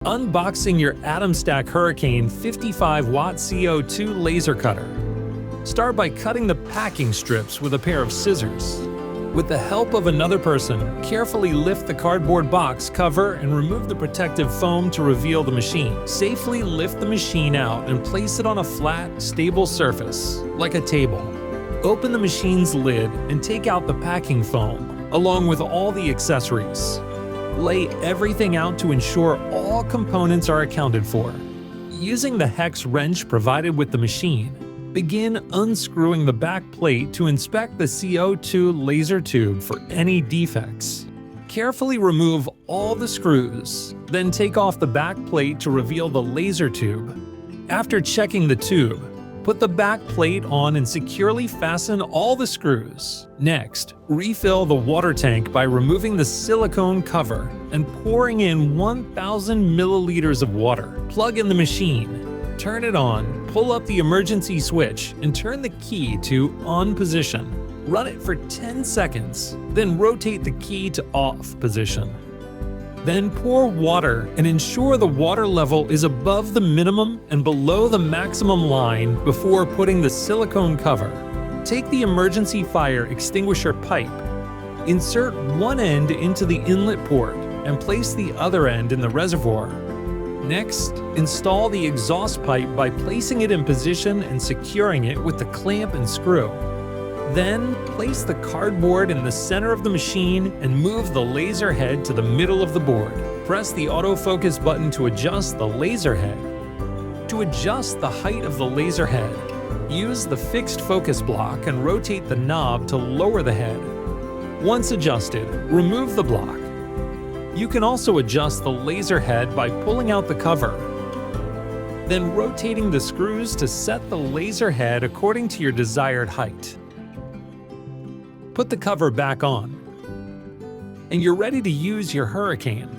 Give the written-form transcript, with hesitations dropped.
Unboxing your AtomStack Hurricane 55-watt CO2 laser cutter. Start by cutting the packing strips with a pair of scissors. With the help of another person, carefully lift the cardboard box cover and remove the protective foam to reveal the machine. Safely lift the machine out and place it on a flat, stable surface, like a table. Open the machine's lid and take out the packing foam, along with all the accessories. Lay everything out to ensure all components are accounted for. Using the hex wrench provided with the machine, begin unscrewing the back plate to inspect the CO2 laser tube for any defects. Carefully remove all the screws, then take off the back plate to reveal the laser tube. After checking the tube, put the back plate on and securely fasten all the screws. Next, refill the water tank by removing the silicone cover and pouring in 1,000 milliliters of water. Plug in the machine. Turn it on, pull up the emergency switch, and turn the key to on position. Run it for 10 seconds, then rotate the key to off position. Then pour water and ensure the water level is above the minimum and below the maximum line before putting the silicone cover. Take the emergency fire extinguisher pipe. Insert one end into the inlet port and place the other end in the reservoir. Next, install the exhaust pipe by placing it in position and securing it with the clamp and screw. Then, place the cardboard in the center of the machine and move the laser head to the middle of the board. Press the autofocus button to adjust the laser head. To adjust the height of the laser head, use the fixed focus block and rotate the knob to lower the head. Once adjusted, remove the block. You can also adjust the laser head by pulling out the cover, then rotating the screws to set the laser head according to your desired height. Put the cover back on, and you're ready to use your Hurricane.